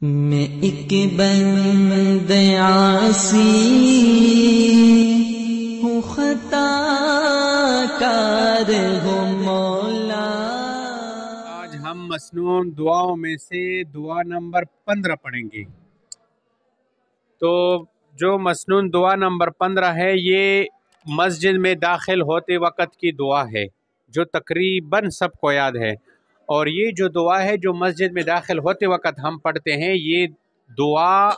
میں ایک بند عاصی ہوں، خطا کار ہوں مولا۔ آج ہم مسنون دعاؤں میں سے دعا نمبر 15 پڑھیں گے۔ تو جو مسنون دعا نمبر 15 ہے، یہ مسجد میں داخل ہوتے وقت کی دعا ہے جو تقریباً سب کو یاد ہے۔ اور یہ جو دعا ہے جو مسجد میں داخل ہوتے وقت ہم پڑھتے ہیں، یہ دعا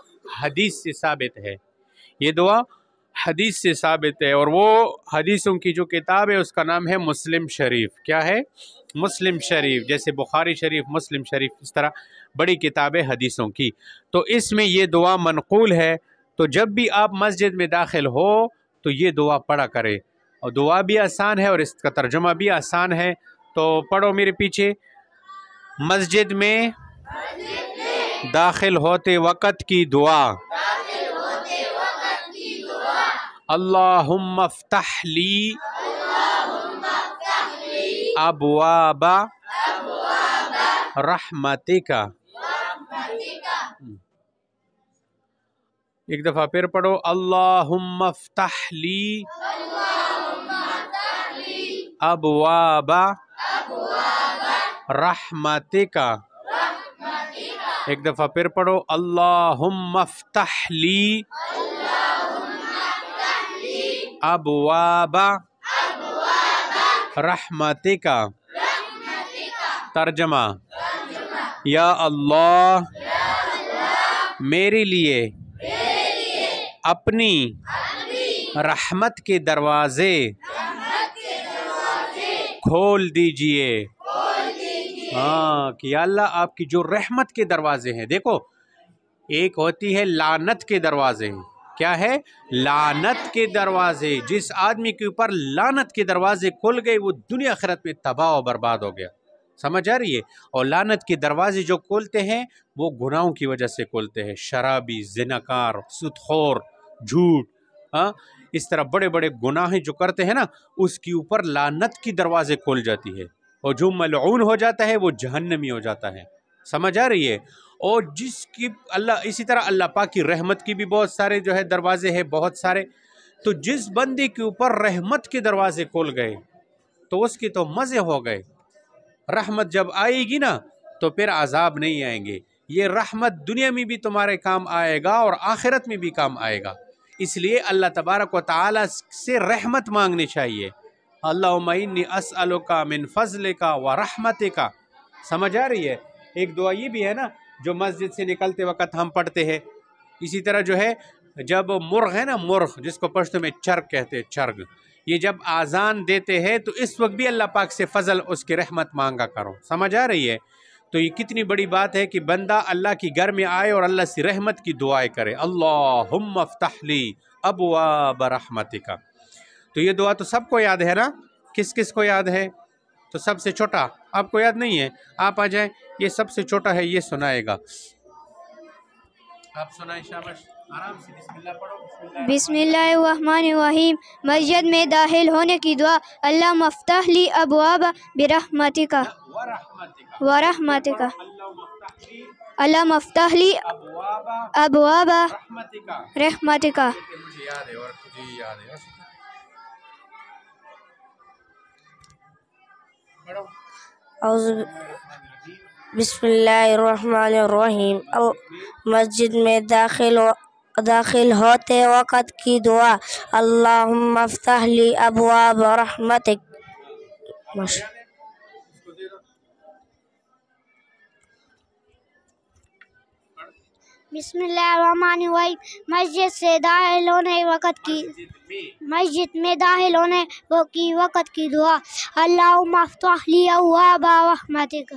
حدیث سے ثابت ہے۔ یہ دعا حدیث سے ثابت ہے، اور وہ حدیثوں کی جو کتاب ہے اس کا نام ہے مسلم شریف۔ کیا ہے؟ مسلم شریف، جیسے بخاری شریف، مسلم شریف، اس طرح بڑی کتاب ہے حدیثوں کی۔ تو اس میں یہ دعا منقول ہے، تو جب بھی آپ مسجد میں داخل ہو تو یہ دعا پڑھا کرے، اور دعا بھی آسان ہے اور اس کا ترجمہ بھی آسان ہے۔ تو پڑھو میرے پیچھے۔ مسجد میں داخل ہوتے وقت کی دعا، اللہم افتح لی ابواب رحمتک۔ ایک دفعہ پھر پڑھو، اللہم افتح لی ابواب رحمتک۔ ایک دفعہ پھر پڑھو، اللہم افتح لی ابواب رحمتک۔ ترجمہ: یا اللہ میرے لیے اپنی رحمت کے دروازے کھول دیجئے۔ ہاں کہ یا اللہ آپ کی جو رحمت کے دروازے ہیں، دیکھو ایک ہوتی ہے لعنت کے دروازے، کیا ہے؟ لعنت کے دروازے۔ جس آدمی کے اوپر لعنت کے دروازے کھل گئے وہ دنیا آخرت میں تباہ و برباد ہو گیا۔ سمجھ آ رہی ہے؟ اور لعنت کے دروازے جو کھولتے ہیں وہ گناہوں کی وجہ سے کھولتے ہیں، شرابی، زناکار، سود خور، جھوٹ، اس طرح بڑے بڑے گناہ جو کرتے ہیں نا، اس کے اوپر لعنت کی دروازے کھول جاتی ہے، اور جو ملعون ہو جاتا ہے وہ جہنمی ہو جاتا ہے۔ سمجھ آ رہی ہے؟ اور جس کی اللہ، اسی طرح اللہ پاک کی رحمت کی بھی بہت سارے جو ہے دروازے ہیں، بہت سارے۔ تو جس بندے کے اوپر رحمت کے دروازے کھول گئے تو اس کی تو مزے ہو گئے۔ رحمت جب آئے گی نا تو پھر عذاب نہیں آئیں گے۔ یہ رحمت دنیا میں بھی تمہارے کام آئے گا اور آخرت میں بھی کام آئے گا۔ اس لیے اللہ تبارک و تعالی سے رحمت مانگنی چاہیے۔ اللہم انی اسألک من فضلک و رحمتک۔ سمجھ آ رہی ہے؟ ایک دعا یہ بھی ہے نا جو مسجد سے نکلتے وقت ہم پڑھتے ہیں۔ اسی طرح جو ہے جب مرغ ہے نا، مرغ جس کو پشتو میں چرگ کہتے ہیں، چرگ، یہ جب آذان دیتے ہیں تو اس وقت بھی اللہ پاک سے فضل، اس کی رحمت مانگا کرو۔ سمجھ آ رہی ہے؟ تو یہ کتنی بڑی بات ہے کہ بندہ اللہ کی گھر میں آئے اور اللہ سے رحمت کی دعائیں کرے، اللہم افتح لی ابواب رحمتک۔ تو یہ دعا تو سب کو یاد ہے نا؟ کس کس کو یاد ہے؟ تو سب سے چھوٹا آپ کو یاد نہیں ہے؟ آپ آ جائیں، یہ سب سے چھوٹا ہے، یہ سنائے گا۔ آپ سنائیں، شاباش، آرام سے بسم اللہ پڑھو۔ بسم اللہ الرحمن الرحیم۔ مسجد میں داخل ہونے کی دعا، اللہم افتح لی ابواب برحمتک ورحمتک۔ اللہم افتح لی ابواب رحمتک۔ مجھے یاد ہے اور تجھے یاد ہے۔ بسم اللہ الرحمن الرحیم۔ مسجد میں داخل ہوتے وقت کی دعا، اللہم افتح لی ابواب رحمتک۔ بسم اللہ الرحمن الرحیم۔ مسجد میں داخل ہونے کی وقت کی دعا، اللہم افتح لی ابواب رحمتک۔